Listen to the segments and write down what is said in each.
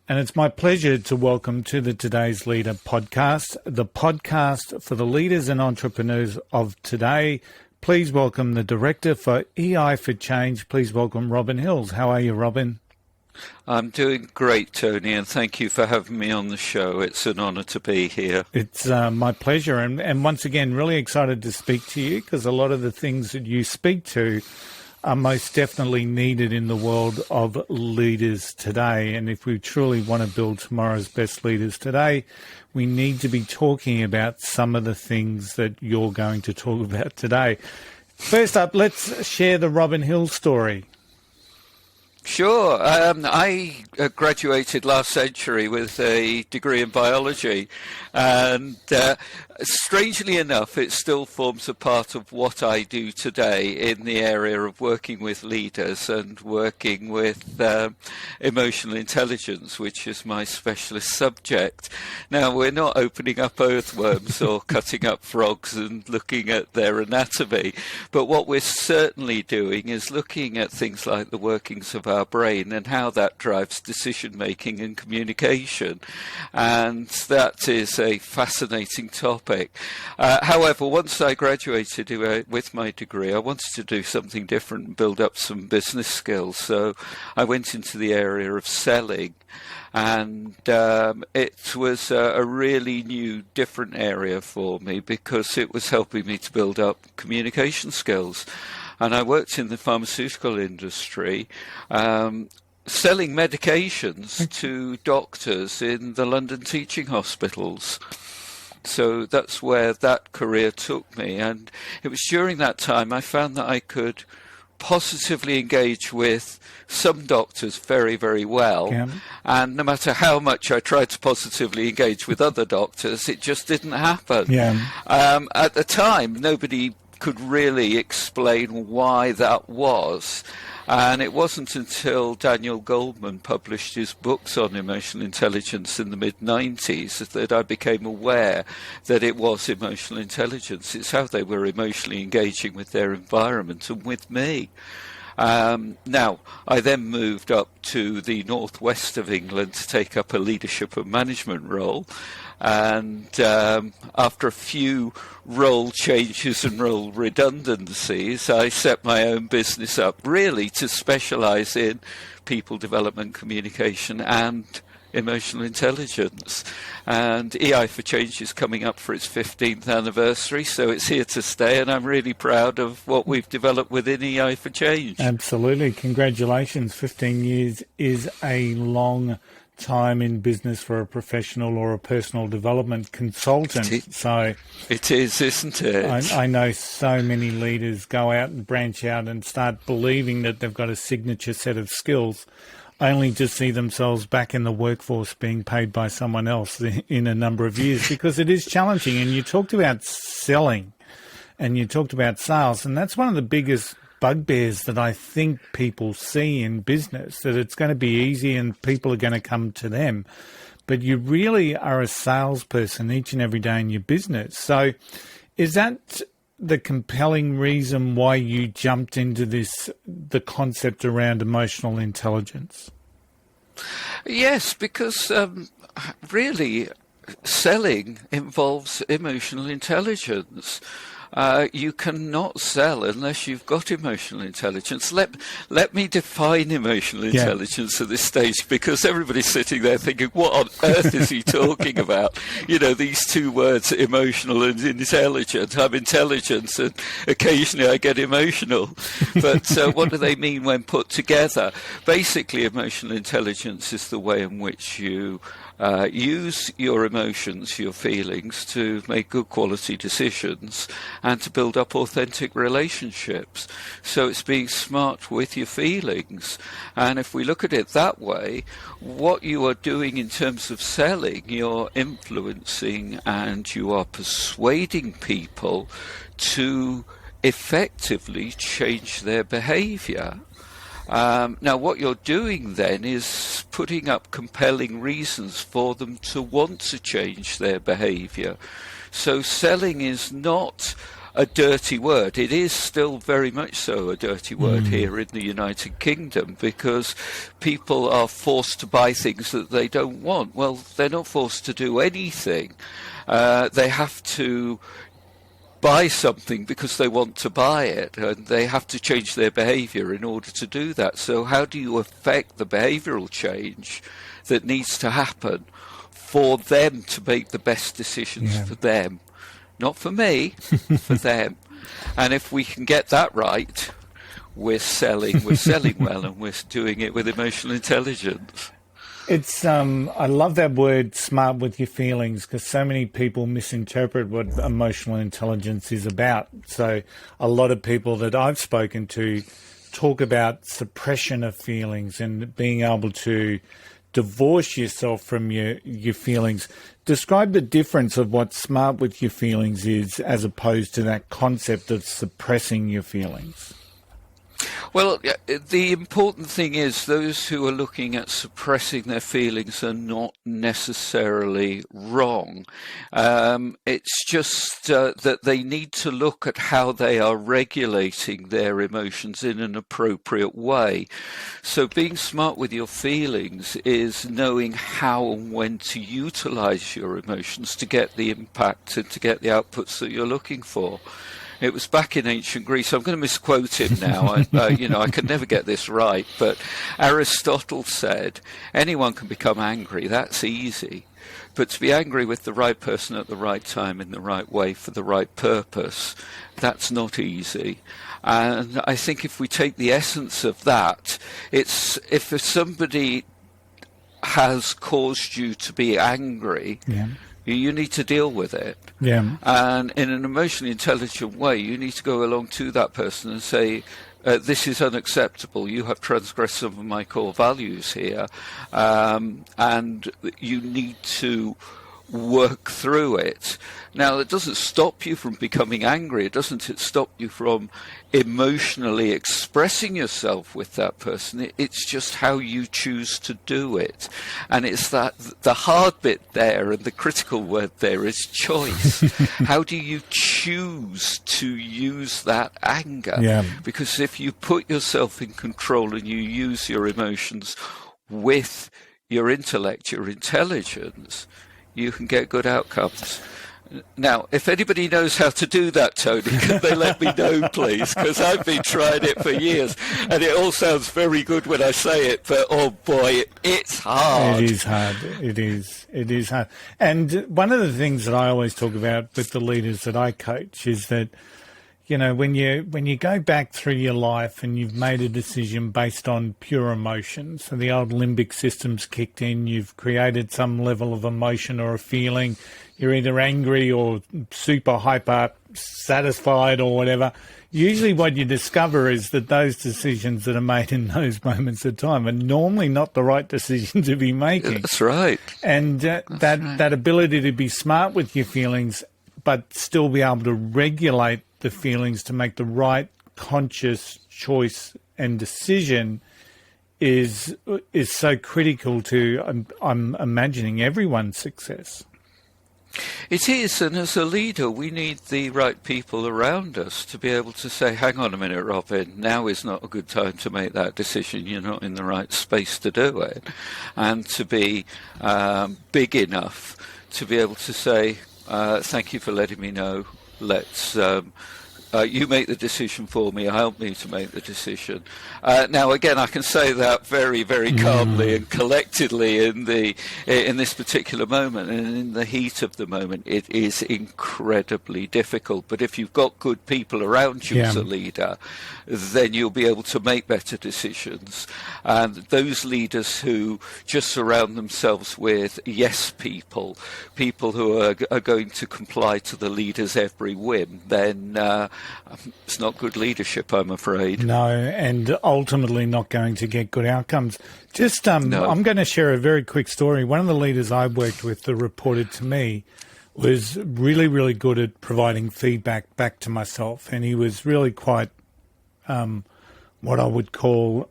And it's my pleasure to welcome to the Today's Leader podcast, the podcast for the leaders and entrepreneurs of today. Please welcome the Director for EI for Change. Please welcome Robin Hills. How are you, Robin? I'm doing great, Tony, and thank you for having me on the show. It's an honour to be here. It's my pleasure. And once again, really excited to speak to you because a lot of the things that you speak to are most definitely needed in the world of leaders today. And if we truly want to build tomorrow's best leaders today, we need to be talking about some of the things that you're going to talk about today. First up, let's share the Robin Hill story. Sure. I graduated last century with a degree in biology, and strangely enough, it still forms a part of what I do today in the area of working with leaders and working with emotional intelligence, which is my specialist subject. Now, we're not opening up earthworms or cutting up frogs and looking at their anatomy, but what we're certainly doing is looking at things like the workings of our brain and how that drives decision-making and communication. And that is a fascinating topic. However, once I graduated with my degree, I wanted to do something different and build up some business skills. So I went into the area of selling. And it was a really new, different area for me because it was helping me to build up communication skills. And I worked in the pharmaceutical industry, selling medications to doctors in the London teaching hospitals. So that's where that career took me. And it was during that time I found that I could positively engage with some doctors very, very well. Yeah. And no matter how much I tried to positively engage with other doctors, it just didn't happen. Yeah. At the time, nobody could really explain why that was. And it wasn't until Daniel Goleman published his books on emotional intelligence in the mid-90s that I became aware that it was emotional intelligence. It's how they were emotionally engaging with their environment and with me. Now, I then moved up to the northwest of England to take up a leadership and management role. And after a few role changes and role redundancies, I set my own business up really to specialise in people development, communication and emotional intelligence. And EI for Change is coming up for its 15th anniversary, so it's here to stay, and I'm really proud of what we've developed within EI for Change. Absolutely. Congratulations. 15 years is a long time in business for a professional or a personal development consultant. So it is, isn't it? I know so many leaders go out and branch out and start believing that they've got a signature set of skills, only to see themselves back in the workforce being paid by someone else in a number of years, because it is challenging. And you talked about selling and you talked about sales, and that's one of the biggest bugbears that I think people see in business, that it's going to be easy and people are going to come to them. But you really are a salesperson each and every day in your business. So is that the compelling reason why you jumped into the concept around emotional intelligence? Yes, because really selling involves emotional intelligence. You cannot sell unless you've got emotional intelligence. Let me define emotional intelligence at this stage, because everybody's sitting there thinking, what on earth is he talking about? You know, these two words, emotional and intelligent. I'm intelligent and occasionally I get emotional. But what do they mean when put together? Basically, emotional intelligence is the way in which you use your emotions, your feelings, to make good quality decisions and to build up authentic relationships. So it's being smart with your feelings. And if we look at it that way, what you are doing in terms of selling, you're influencing and you are persuading people to effectively change their behavior. Now, what you're doing then is putting up compelling reasons for them to want to change their behavior. So selling is not a dirty word. It is still very much so a dirty word here in the United Kingdom, because people are forced to buy things that they don't want. Well, they're not forced to do anything. They have to buy something because they want to buy it, and they have to change their behaviour in order to do that. So how do you affect the behavioural change that needs to happen for them to make the best decisions for them? Not for me, for them. And if we can get that right, we're selling well, and we're doing it with emotional intelligence. It's I love that word, smart with your feelings, because so many people misinterpret what emotional intelligence is about. So a lot of people that I've spoken to talk about suppression of feelings and being able to divorce yourself from your feelings. Describe the difference of what smart with your feelings is as opposed to that concept of suppressing your feelings. Well, the important thing is those who are looking at suppressing their feelings are not necessarily wrong. It's just that they need to look at how they are regulating their emotions in an appropriate way. So being smart with your feelings is knowing how and when to utilize your emotions to get the impact and to get the outputs that you're looking for. It was back in ancient Greece. I'm going to misquote him now. I can never get this right. But Aristotle said, anyone can become angry. That's easy. But to be angry with the right person at the right time in the right way for the right purpose, that's not easy. And I think if we take the essence of that, it's if somebody has caused you to be angry, you need to deal with it. Yeah. And in an emotionally intelligent way, you need to go along to that person and say, this is unacceptable. You have transgressed some of my core values here. And you need to work through it. Now, it doesn't stop you from becoming angry. It doesn't stop you from emotionally expressing yourself with that person. It's just how you choose to do it. And it's that the hard bit there, and the critical word there is choice. How do you choose to use that anger? Yeah. Because if you put yourself in control and you use your emotions with your intellect, your intelligence, you can get good outcomes. Now, if anybody knows how to do that, Tony, can they let me know, please? Because I've been trying it for years, and it all sounds very good when I say it, but oh boy, it's hard. It is hard. It is hard. And one of the things that I always talk about with the leaders that I coach is that, you know, when you go back through your life and you've made a decision based on pure emotion, so the old limbic system's kicked in, you've created some level of emotion or a feeling, you're either angry or super hyper satisfied or whatever. Usually what you discover is that those decisions that are made in those moments of time are normally not the right decision to be making. That's right. And that ability to be smart with your feelings but still be able to regulate the feelings to make the right conscious choice and decision is so critical to, I'm imagining, everyone's success. It is, and as a leader, we need the right people around us to be able to say, hang on a minute, Robin, now is not a good time to make that decision. You're not in the right space to do it. And to be big enough to be able to say, thank you for letting me know. Let's you make the decision for me. Help me to make the decision. Now, again, I can say that very, very calmly and collectedly in this particular moment, and in the heat of the moment, it is incredibly difficult. But if you've got good people around you as a leader, then you'll be able to make better decisions. And those leaders who just surround themselves with yes people who are going to comply to the leader's every whim, then it's not good leadership, I'm afraid. No, and ultimately not going to get good outcomes. Just, No. I'm going to share a very quick story. One of the leaders I worked with that reported to me was really, really good at providing feedback back to myself, and he was really quite what I would call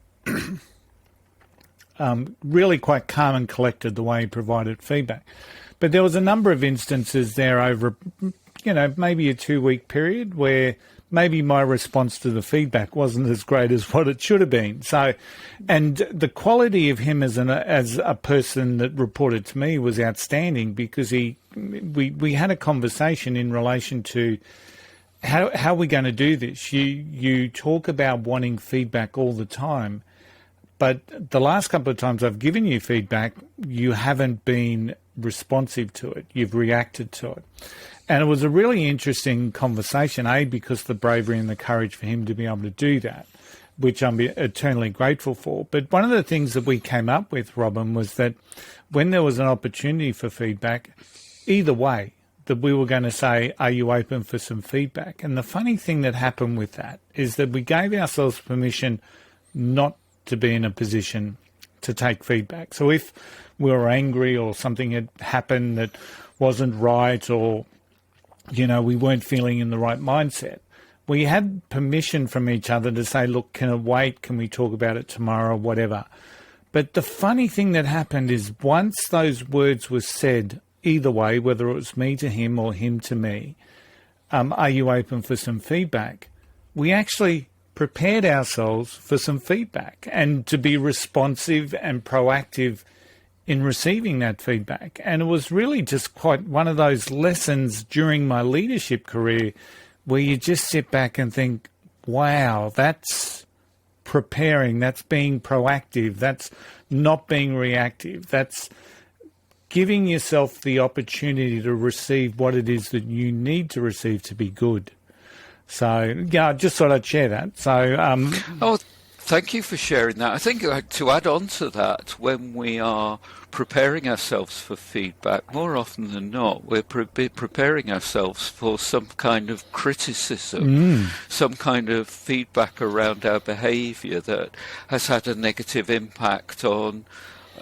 really quite calm and collected the way he provided feedback. But there was a number of instances there over maybe a 2-week period where maybe my response to the feedback wasn't as great as what it should have been. So, and the quality of him as a person that reported to me was outstanding, because we had a conversation in relation to how are we going to do this. You talk about wanting feedback all the time, but the last couple of times I've given you feedback, you haven't been responsive to it. You've reacted to it. And it was a really interesting conversation, because the bravery and the courage for him to be able to do that, which I'm eternally grateful for. But one of the things that we came up with, Robin, was that when there was an opportunity for feedback, either way, that we were going to say, are you open for some feedback? And the funny thing that happened with that is that we gave ourselves permission not to be in a position to take feedback. So if we were angry or something had happened that wasn't right, or we weren't feeling in the right mindset, we had permission from each other to say, look, can it wait? Can we talk about it tomorrow? Whatever. But the funny thing that happened is once those words were said, either way, whether it was me to him or him to me, are you open for some feedback? We actually prepared ourselves for some feedback and to be responsive and proactive in receiving that feedback. And it was really just quite one of those lessons during my leadership career where you just sit back and think, wow, that's preparing, that's being proactive, that's not being reactive, that's giving yourself the opportunity to receive what it is that you need to receive to be good. So, I just thought I'd share that. So, thank you for sharing that. I think to add on to that, when we are preparing ourselves for feedback, more often than not, we're preparing ourselves for some kind of criticism, some kind of feedback around our behaviour that has had a negative impact on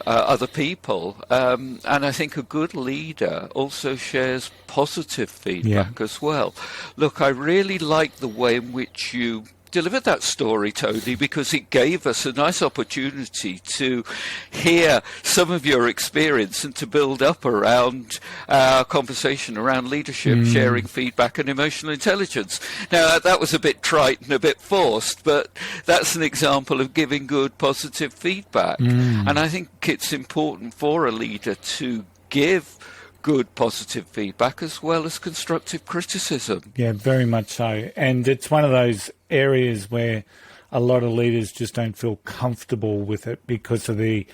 other people. And I think a good leader also shares positive feedback as well. Look, I really like the way in which you delivered that story, Tony, because it gave us a nice opportunity to hear some of your experience and to build up around our conversation around leadership, sharing feedback and emotional intelligence. Now, that was a bit trite and a bit forced, but that's an example of giving good, positive feedback. And I think it's important for a leader to give good, positive feedback as well as constructive criticism. Yeah, very much so. And it's one of those areas where a lot of leaders just don't feel comfortable with it because of it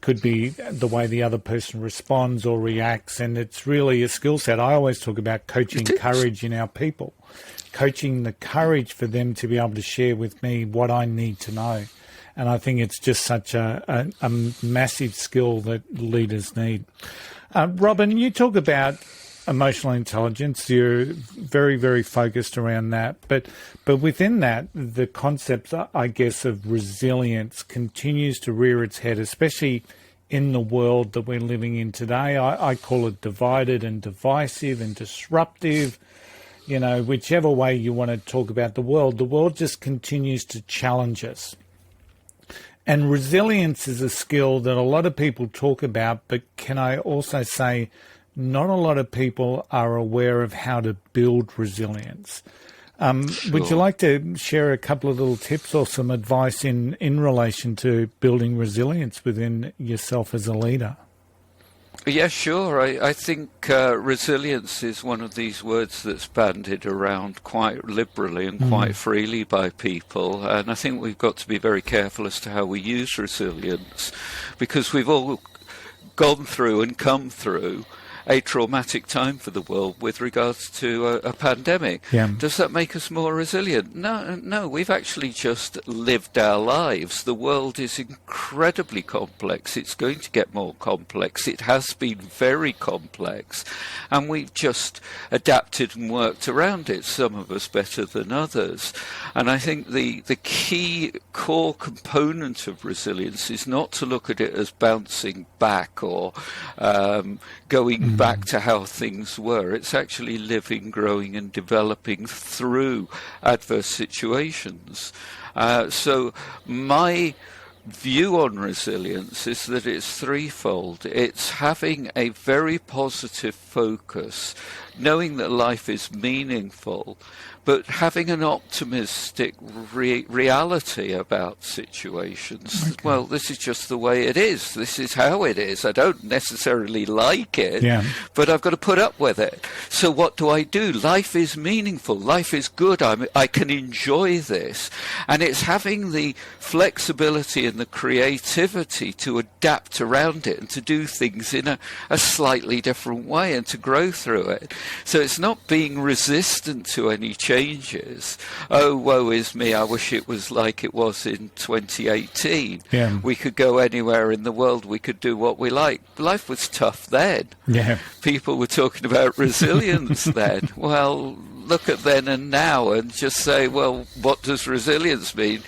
could be the way the other person responds or reacts. And it's really a skill set. I always talk about coaching courage in our people, coaching the courage for them to be able to share with me what I need to know. And I think it's just such a massive skill that leaders need. Robin, you talk about emotional intelligence. You're very, very focused around that. But within that, the concept, I guess, of resilience continues to rear its head, especially in the world that we're living in today. I call it divided and divisive and disruptive. Whichever way you want to talk about the world just continues to challenge us. And resilience is a skill that a lot of people talk about, but can I also say not a lot of people are aware of how to build resilience. Sure. Would you like to share a couple of little tips or some advice in relation to building resilience within yourself as a leader? Yeah, sure. I think resilience is one of these words that's bandied around quite liberally and quite freely by people. And I think we've got to be very careful as to how we use resilience, because we've all gone through and come through a traumatic time for the world with regards to a pandemic. Yeah. Does that make us more resilient? No, we've actually just lived our lives. The world is incredibly complex. It's going to get more complex. It has been very complex, and we've just adapted and worked around it, some of us better than others. And I think the key core component of resilience is not to look at it as bouncing back or going back to how things were. It's actually living, growing and developing through adverse situations. So my view on resilience is that it's threefold. It's having a very positive focus, knowing that life is meaningful, but having an optimistic reality about situations. Okay. Well, this is just the way it is. This is how it is. I don't necessarily like it, but I've got to put up with it. So what do? Life is meaningful. Life is good. I can enjoy this. And it's having the flexibility and the creativity to adapt around it and to do things in a slightly different way and to grow through it. So it's not being resistant to any changes. Oh, woe is me, I wish it was like it was in 2018. Yeah. We could go anywhere in the world, we could do what we like. Life was tough then. Yeah. People were talking about resilience then. Well, look at then and now and just say, well, what does resilience mean?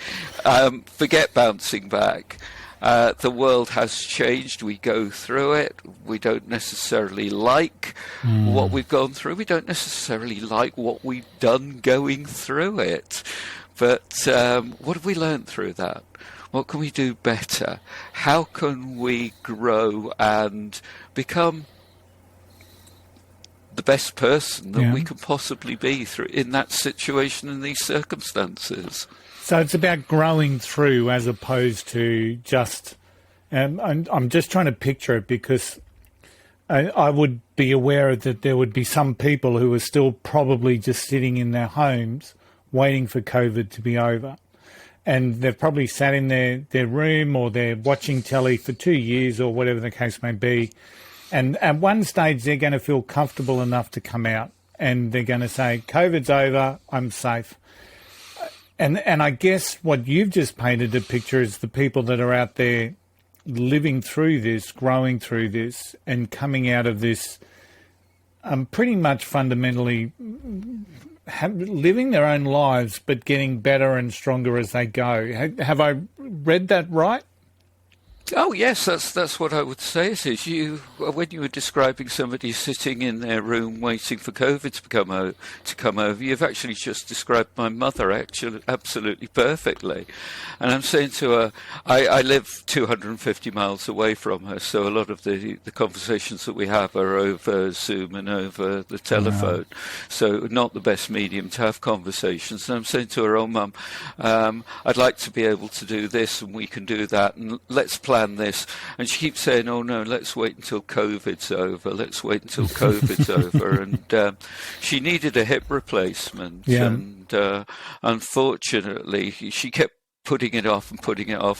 Forget bouncing back. The world has changed. We go through it. We don't necessarily like what we've gone through. We don't necessarily like what we've done going through it. But what have we learned through that? What can we do better? How can we grow and become the best person that we can possibly be in that situation, in these circumstances? So it's about growing through as opposed to just... I'm just trying to picture it because I would be aware that there would be some people who are still probably just sitting in their homes waiting for COVID to be over. And they've probably sat in their room or they're watching telly for 2 years or whatever the case may be. And at one stage, they're going to feel comfortable enough to come out and they're going to say, COVID's over, I'm safe. And I guess what you've just painted a picture is the people that are out there living through this, growing through this, and coming out of this pretty much fundamentally living their own lives, but getting better and stronger as they go. Have I read that right? Oh yes, that's what I would say. It is when you were describing somebody sitting in their room waiting for COVID to come over, you've actually just described my mother actually absolutely perfectly. And I'm saying to her, I live 250 miles away from her, so a lot of the conversations that we have are over Zoom and over the telephone. Wow. So not the best medium to have conversations. And I'm saying to her, oh Mum, I'd like to be able to do this and we can do that and let's plan this. And she keeps saying, oh no, let's wait until COVID's over, let's wait until COVID's over. And she needed a hip replacement. And unfortunately she kept putting it off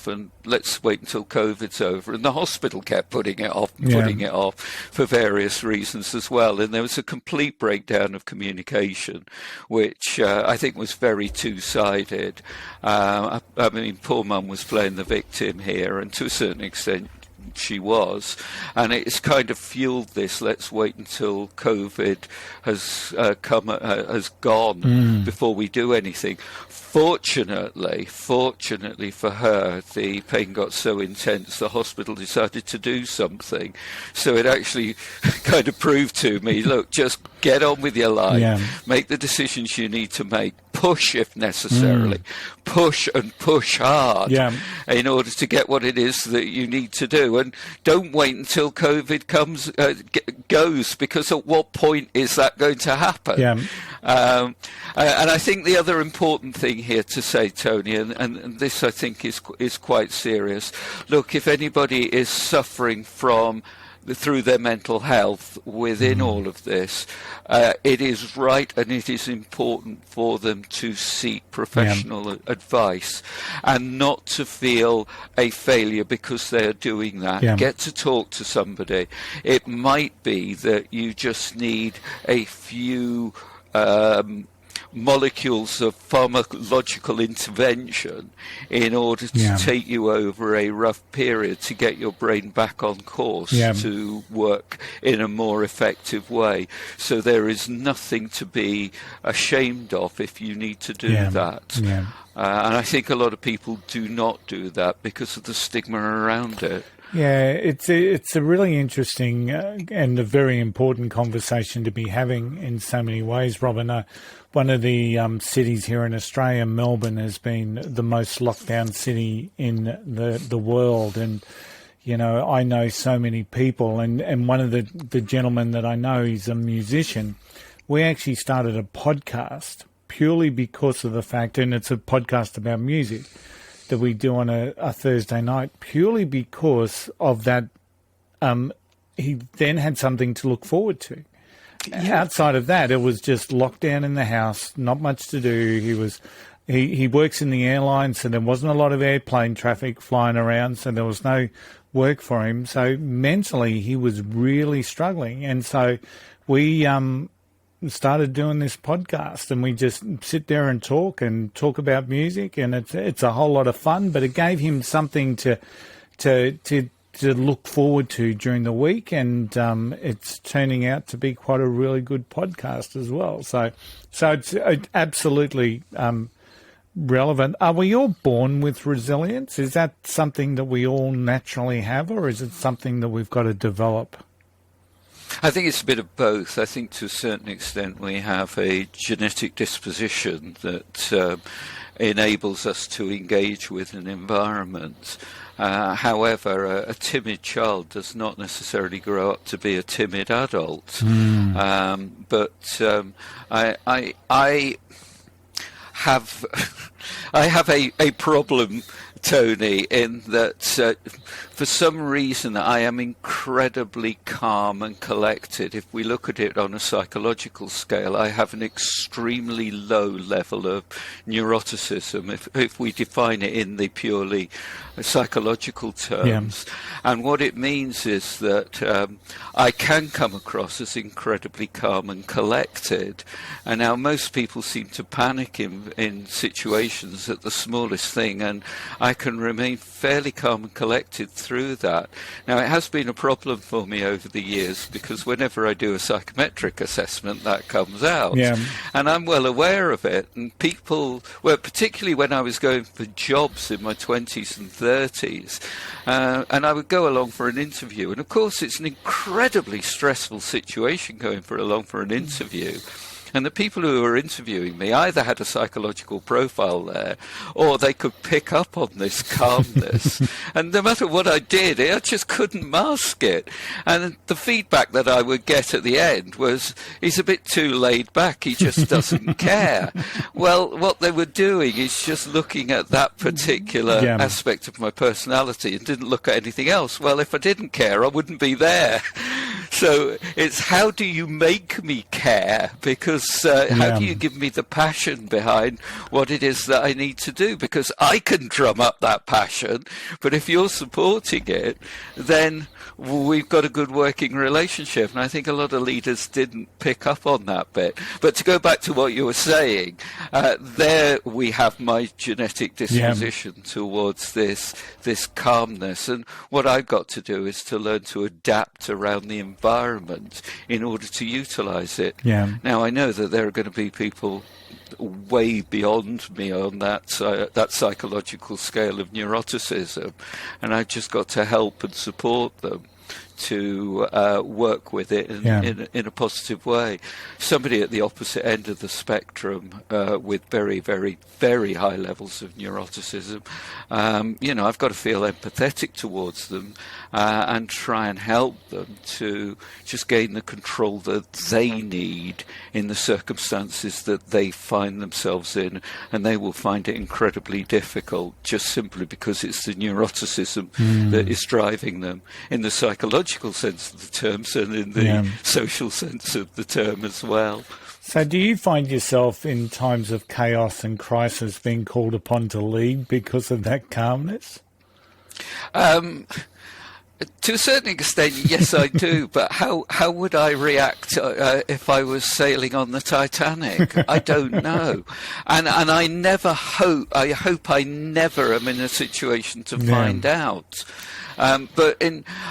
and let's wait until COVID's over. And the hospital kept putting it off and putting it off for various reasons as well. And there was a complete breakdown of communication, which I think was very two-sided. I mean, poor Mum was playing the victim here, and to a certain extent she was, and it's kind of fueled this. Let's wait until COVID has gone before we do anything. Fortunately for her, the pain got so intense the hospital decided to do something. So it actually kind of proved to me, look, just get on with your life, make the decisions you need to make, push if necessarily, push and push hard in order to get what it is that you need to do. And don't wait until COVID goes, because at what point is that going to happen? And I think the other important thing here to say, Tony, and this I think is quite serious. Look, if anybody is suffering through their mental health within all of this, it is right and it is important for them to seek professional advice and not to feel a failure because they are doing that. Get to talk to somebody. It might be that you just need a few molecules of pharmacological intervention in order to take you over a rough period to get your brain back on course to work in a more effective way. So there is nothing to be ashamed of if you need to do that. And I think a lot of people do not do that because of the stigma around it. Yeah, it's a really interesting and a very important conversation to be having in so many ways, Robin. One of the cities here in Australia, Melbourne, has been the most locked down city in the world, and I know so many people, and one of the gentlemen that I know, he's a musician. We actually started a podcast purely because of the fact, and it's a podcast about music, that we do on a Thursday night, purely because of that. He then had something to look forward to. Yeah. Outside of that, it was just locked down in the house, not much to do. He works in the airlines, so there wasn't a lot of airplane traffic flying around, so there was no work for him. So mentally, he was really struggling. And so we started doing this podcast, and we just sit there and talk about music, and it's a whole lot of fun, but it gave him something to look forward to during the week, and it's turning out to be quite a really good podcast as well. So it's absolutely relevant. Are we all born with resilience? Is that something that we all naturally have, or is it something that we've got to develop? I think it's a bit of both. I think to a certain extent we have a genetic disposition that enables us to engage with an environment. However, a timid child does not necessarily grow up to be a timid adult. But I have a problem, Tony, in that for some reason I am incredibly calm and collected. If we look at it on a psychological scale, I have an extremely low level of neuroticism, if we define it in the purely psychological terms. Yeah. And what it means is that I can come across as incredibly calm and collected. And now most people seem to panic in situations at the smallest thing, and I can remain fairly calm and collected through that. Now, it has been a problem for me over the years, because whenever I do a psychometric assessment, that comes out. Yeah. And I'm well aware of it. And people, well, particularly when I was going for jobs in my 20s and 30s, and I would go along for an interview. And of course, it's an incredibly stressful situation going along for an interview. And the people who were interviewing me either had a psychological profile there, or they could pick up on this calmness. And no matter what I did, I just couldn't mask it. And the feedback that I would get at the end was, he's a bit too laid back, he just doesn't care. Well, what they were doing is just looking at that particular aspect of my personality and didn't look at anything else. Well, if I didn't care, I wouldn't be there. So it's, how do you make me care? Because how do you give me the passion behind what it is that I need to do? Because I can drum up that passion, but if you're supporting it, then we've got a good working relationship. And I think a lot of leaders didn't pick up on that bit. But to go back to what you were saying, there we have my genetic disposition towards this calmness. And what I've got to do is to learn to adapt around the environment in order to utilize it. Yeah. Now, I know that there are going to be people way beyond me on that psychological scale of neuroticism, and I've just got to help and support them to work with it in a positive way. Somebody at the opposite end of the spectrum with very, very, very high levels of neuroticism, I've got to feel empathetic towards them and try and help them to just gain the control that they need in the circumstances that they find themselves in, and they will find it incredibly difficult just simply because it's the neuroticism that is driving them in the psychological sense of the terms and in the social sense of the term as well. So do you find yourself in times of chaos and crisis being called upon to lead because of that calmness? To a certain extent, yes, I do. But how would I react if I was sailing on the Titanic? I don't know, and I never hope. I hope I never am in a situation to find out. But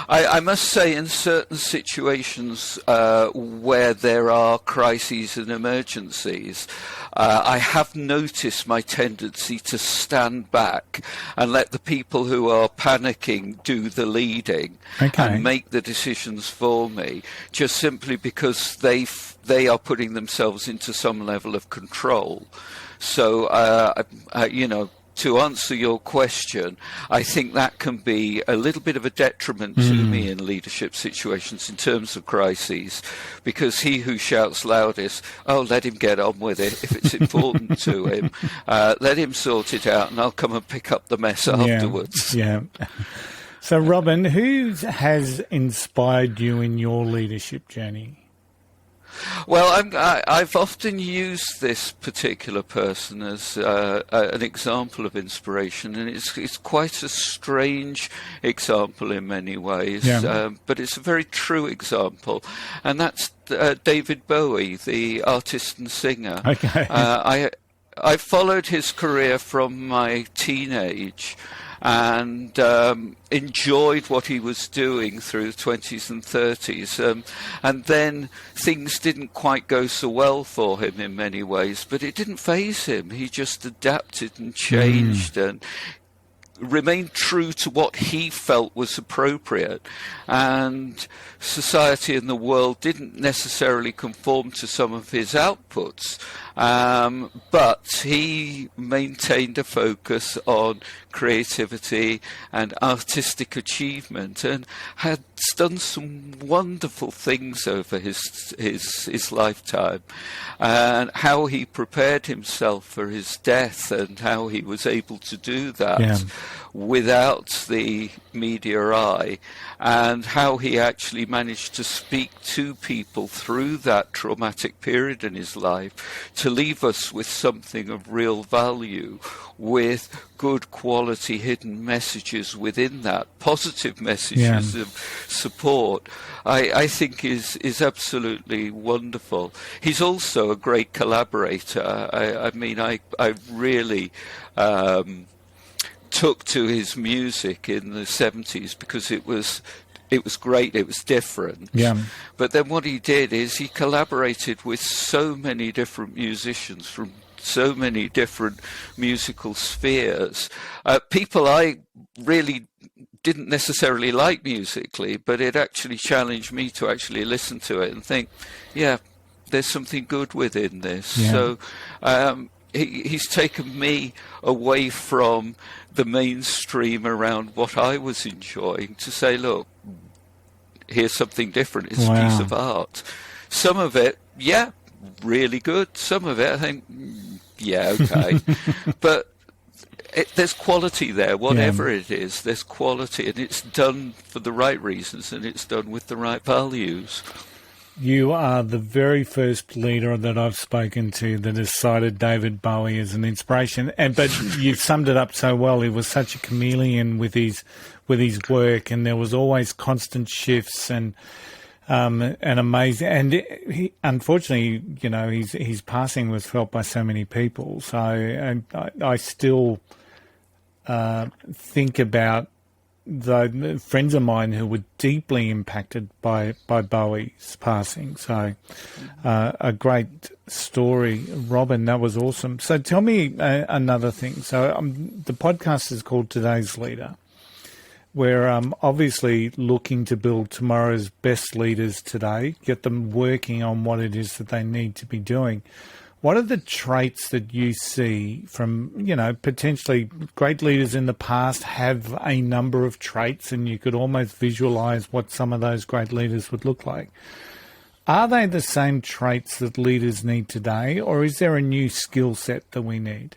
I must say, in certain situations where there are crises and emergencies, I have noticed my tendency to stand back and let the people who are panicking do the leading and make the decisions for me, just simply because they are putting themselves into some level of control. So, to answer your question, I think that can be a little bit of a detriment to me in leadership situations in terms of crises, because he who shouts loudest, let him get on with it. If it's important to him, let him sort it out, and I'll come and pick up the mess afterwards. Yeah. So, Robin, who has inspired you in your leadership journey? Well, I've often used this particular person as an example of inspiration, and it's quite a strange example in many ways, but it's a very true example, and that's David Bowie, the artist and singer. I followed his career from my teenage and enjoyed what he was doing through the 20s and 30s. And then things didn't quite go so well for him in many ways, but it didn't faze him. He just adapted and changed and remained true to what he felt was appropriate. And society and the world didn't necessarily conform to some of his outputs, but he maintained a focus on creativity and artistic achievement, and had done some wonderful things over his lifetime. And how he prepared himself for his death, and how he was able to do that without the media eye, and how he actually managed to speak to people through that traumatic period in his life to leave us with something of real value, with good quality hidden messages within that, positive messages of support, I think is absolutely wonderful. He's also a great collaborator. I mean, I really took to his music in the 70s because it was great, it was different. But then what he did is he collaborated with so many different musicians from so many different musical spheres. People I really didn't necessarily like musically, but it actually challenged me to actually listen to it and think, there's something good within this. So he's taken me away from the mainstream around what I was enjoying to say, look, here's something different. It's a piece of art. Some of it, really good. Some of it, I think, okay. But there's quality there, whatever it is. There's quality, and it's done for the right reasons, and it's done with the right values. You are the very first leader that I've spoken to that has cited David Bowie as an inspiration. But you've summed it up so well. He was such a chameleon with his work, and there was always constant shifts and amazing. And he, unfortunately, his passing was felt by so many people. So I still think about the friends of mine who were deeply impacted by Bowie's passing. So a great story, Robin. That was awesome. So tell me another thing. So the podcast is called Today's Leader. We're obviously looking to build tomorrow's best leaders today, get them working on what it is that they need to be doing. What are the traits that you see from, potentially great leaders in the past have a number of traits, and you could almost visualize what some of those great leaders would look like? Are they the same traits that leaders need today, or is there a new skill set that we need?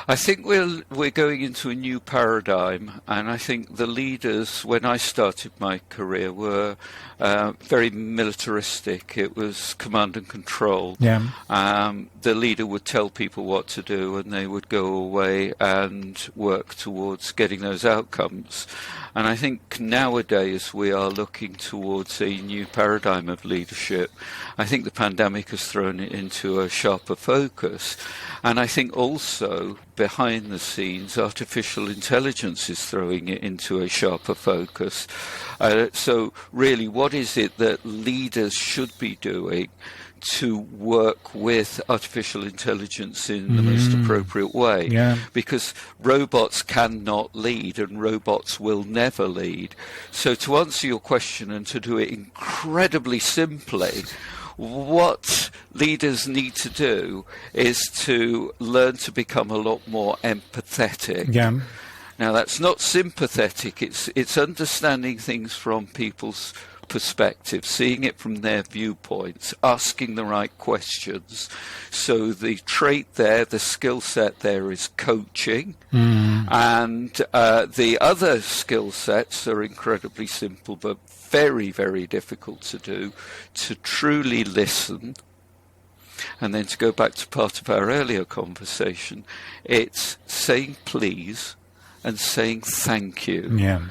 I think we're going into a new paradigm, and I think the leaders, when I started my career, were very militaristic. It was command and control. Yeah. The leader would tell people what to do, and they would go away and work towards getting those outcomes. And I think nowadays we are looking towards a new paradigm of leadership. I think the pandemic has thrown it into a sharper focus. And I think also, behind the scenes, artificial intelligence is throwing it into a sharper focus. So really, what is it that leaders should be doing to work with artificial intelligence in the most appropriate way? Yeah. Because robots cannot lead, and robots will never lead. So to answer your question, and to do it incredibly simply, what leaders need to do is to learn to become a lot more empathetic. Yeah. Now, that's not sympathetic. It's understanding things from people's perspective, seeing it from their viewpoints, asking the right questions. So the trait there, the skill set there is coaching. And the other skill sets are incredibly simple, but very, very difficult to do, to truly listen. And then to go back to part of our earlier conversation, it's saying please and saying thank you. Yeah.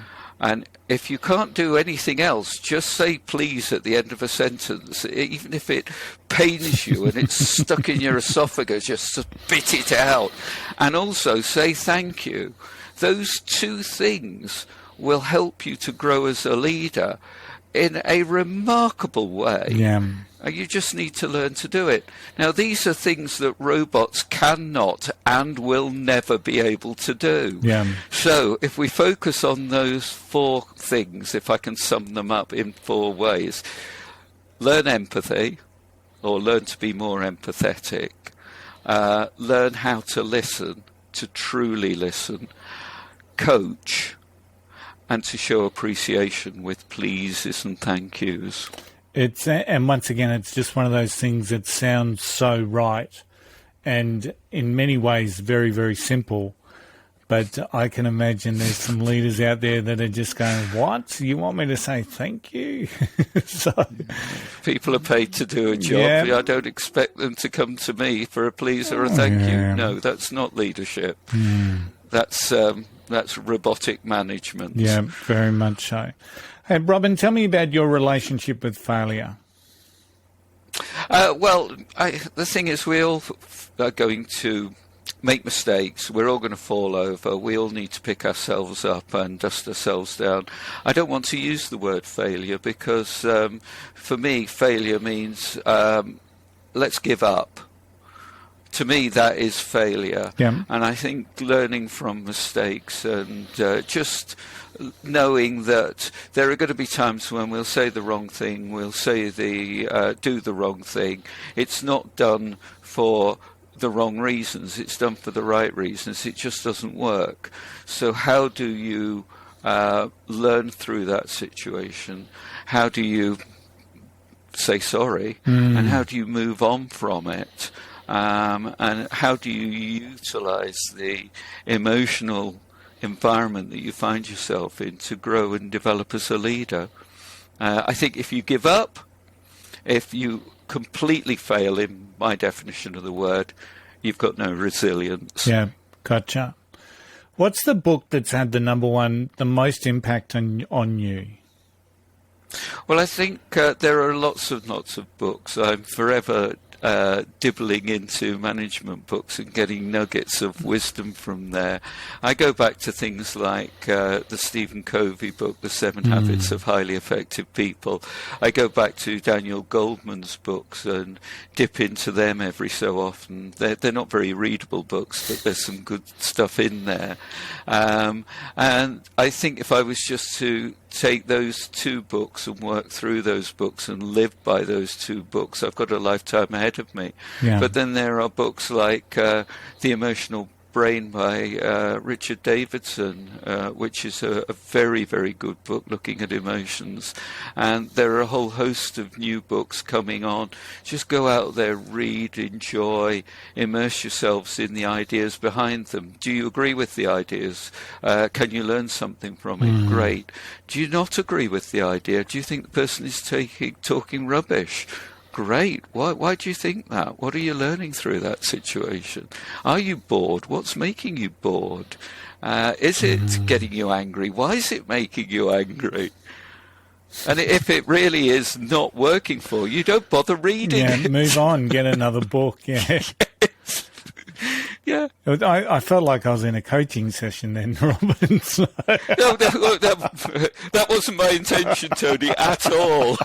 And if you can't do anything else, just say please at the end of a sentence, even if it pains you and it's stuck in your esophagus, just spit it out. And also say thank you. Those two things will help you to grow as a leader in a remarkable way. Yeah. You just need to learn to do it. Now, these are things that robots cannot and will never be able to do. Yeah. So if we focus on those four things, if I can sum them up in four ways: learn empathy, or learn to be more empathetic, learn how to listen, to truly listen, coach, and to show appreciation with pleases and thank yous. And once again, it's just one of those things that sounds so right, and in many ways very, very simple. But I can imagine there's some leaders out there that are just going, "What? You want me to say thank you?" So people are paid to do a job. Yeah. I don't expect them to come to me for a please or a thank you. No, that's not leadership. That's robotic management. Yeah, very much so. Hey, Robin, tell me about your relationship with failure. The thing is, we all are going to make mistakes. We're all going to fall over. We all need to pick ourselves up and dust ourselves down. I don't want to use the word failure because, for me, failure means let's give up. To me, that is failure. Yeah. And I think learning from mistakes and just knowing that there are going to be times when we'll say the wrong thing, we'll say do the wrong thing. It's not done for the wrong reasons. It's done for the right reasons. It just doesn't work. So how do you learn through that situation? How do you say sorry? And how do you move on from it? And how do you utilize the emotional environment that you find yourself in to grow and develop as a leader? I think if you give up, if you completely fail, in my definition of the word, you've got no resilience. Yeah, gotcha. What's the book that's had the most impact on you? Well, I think there are lots of books. I'm forever dibbling into management books and getting nuggets of wisdom from there. I go back to things like the Stephen Covey book, The 7 Habits of Highly Effective People. I go back to Daniel Goldman's books and dip into them every so often. They're not very readable books, but there's some good stuff in there. And I think if I was just to take those two books and work through those books and live by those two books, I've got a lifetime ahead of me. Yeah. But then there are books like The Emotional Brain by Richard Davidson, which is a very, very good book looking at emotions. And there are a whole host of new books coming on. Just go out there, read, enjoy, immerse yourselves in the ideas behind them. Do you agree with the ideas? Can you learn something from it? Great. Do you not agree with the idea? Do you think the person is talking rubbish? Great. Why do you think that? What are you learning through that situation? Are you bored? What's making you bored? Is it getting you angry? Why is it making you angry? And if it really is not working for you, don't bother reading it. Move on. Get another book. Yeah. Yeah. I felt like I was in a coaching session then, Robin. So. No, that wasn't my intention, Tony, at all.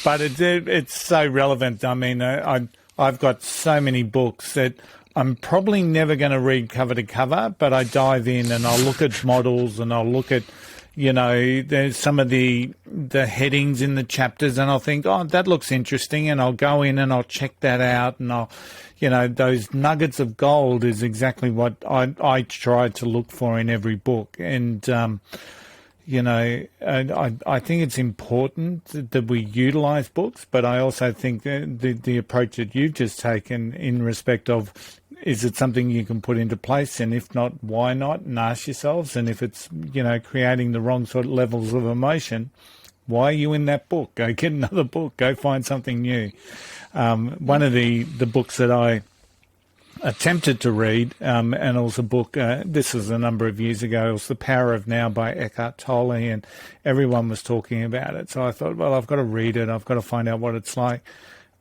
But it's so relevant. I mean, I've got so many books that I'm probably never going to read cover to cover, but I dive in and I'll look at models and I'll look at, there's some of the headings in the chapters and I'll think, oh, that looks interesting, and I'll go in and I'll check that out, and I'll, those nuggets of gold is exactly what I try to look for in every book. And, I think it's important that we utilize books, but I also think that the approach that you've just taken in respect of, is it something you can put into place? And if not, why not? And ask yourselves. And if it's, creating the wrong sort of levels of emotion, why are you in that book? Go get another book. Go find something new. One of the books that I attempted to read, and it was a book, this was a number of years ago, it was The Power of Now by Eckhart Tolle, and everyone was talking about it. So I thought, well, I've got to read it. I've got to find out what it's like.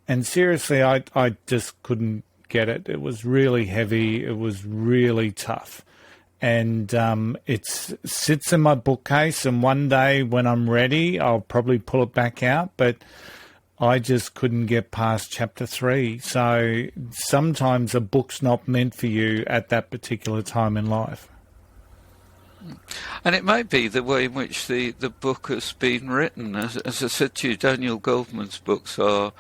And seriously, I just couldn't get it. It was really heavy. It was really tough. And it sits in my bookcase, and one day when I'm ready, I'll probably pull it back out. But I just couldn't get past chapter 3. So sometimes a book's not meant for you at that particular time in life. And it might be the way in which the book has been written. As I said to you, Daniel Goldman's books are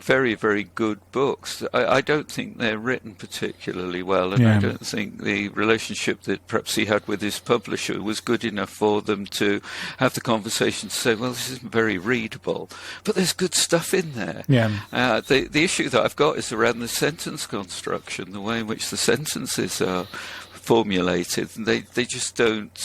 very, very good books. I don't think they're written particularly well, and I don't think the relationship that perhaps he had with his publisher was good enough for them to have the conversation to say, well, this isn't very readable, but there's good stuff in there. The issue that I've got is around the sentence construction, the way in which the sentences are formulated. They just don't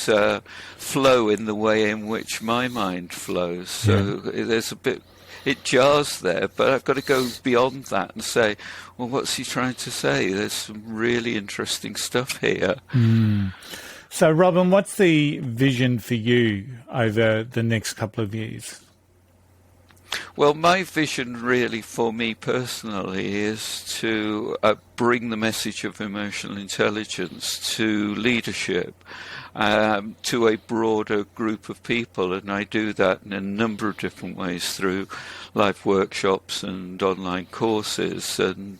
flow in the way in which my mind flows. So there's a bit... It jars there, but I've got to go beyond that and say, well, what's he trying to say? There's some really interesting stuff here. So, Robin, what's the vision for you over the next couple of years? Well, my vision really for me personally is to bring the message of emotional intelligence to leadership, to a broader group of people, and I do that in a number of different ways through live workshops and online courses, and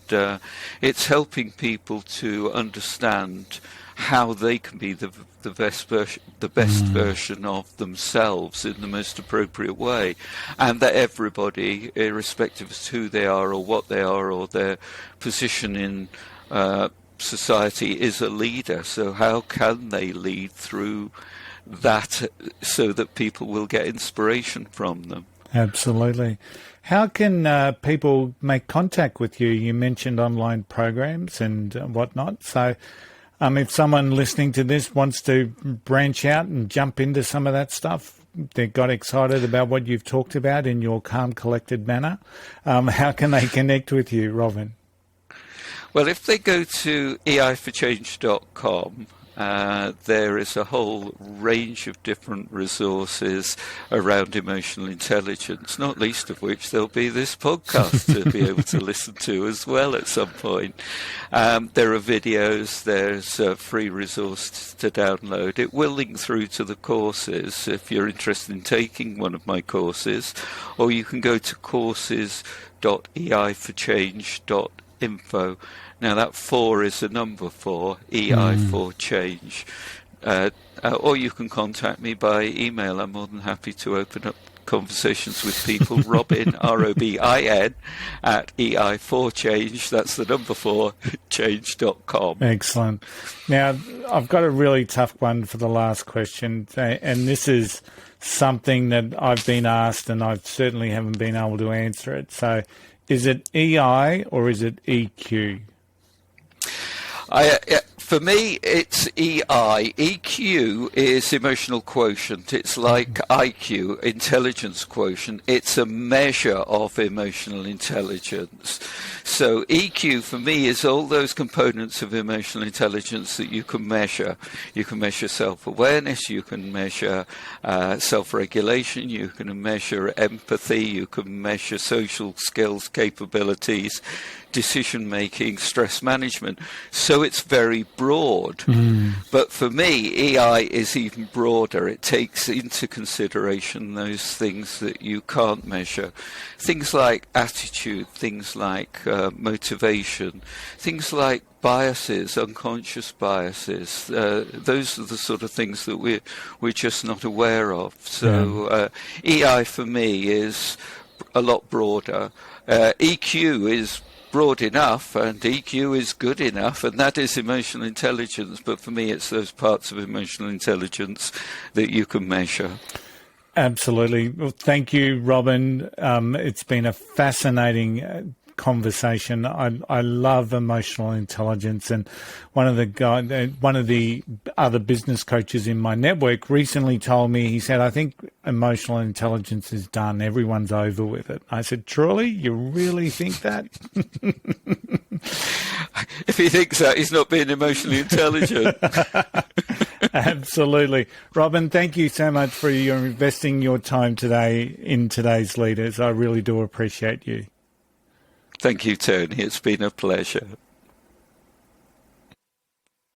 it's helping people to understand how they can be the best version of themselves in the most appropriate way, and that everybody, irrespective of who they are or what they are or their position in society, is a leader. So how can they lead through that so that people will get inspiration from them? Absolutely. How can people make contact with you? You mentioned online programs and whatnot. So if someone listening to this wants to branch out and jump into some of that stuff, they got excited about what you've talked about in your calm, collected manner, how can they connect with you, Robin? Well, if they go to eiforchange.com, there is a whole range of different resources around emotional intelligence, not least of which there'll be this podcast to be able to listen to as well at some point. There are videos, there's a free resource to download. It will link through to the courses if you're interested in taking one of my courses, or you can go to courses.eiforchange.info. Now that 4 is a number 4, EI for change. Or you can contact me by email. I'm more than happy to open up conversations with people. Robin, Robin, at EI4Change. That's the number 4, change.com. Excellent. Now, I've got a really tough one for the last question, and this is something that I've been asked and I certainly haven't been able to answer it. So is it EI or is it EQ? For me, it's EI. EQ is emotional quotient. It's like IQ, intelligence quotient. It's a measure of emotional intelligence. So EQ for me is all those components of emotional intelligence that you can measure. You can measure self-awareness, you can measure self-regulation, you can measure empathy, you can measure social skills, capabilities, decision-making, stress management. So it's very broad. But for me, EI is even broader. It takes into consideration those things that you can't measure. Things like attitude, things like motivation, things like biases, unconscious biases. Those are the sort of things that we're just not aware of. So EI for me is a lot broader. EQ is broad enough, and EQ is good enough, and that is emotional intelligence. But for me, it's those parts of emotional intelligence that you can measure. Absolutely. Well, thank you, Robin. It's been a fascinating conversation. I love emotional intelligence, and one of the other business coaches in my network recently told me, he said, I think emotional intelligence is done. Everyone's over with it. I said, truly? You really think that? If he thinks that, he's not being emotionally intelligent. Absolutely. Robin, thank you so much for investing your time today in today's leaders. I really do appreciate you. Thank you, Tony. It's been a pleasure.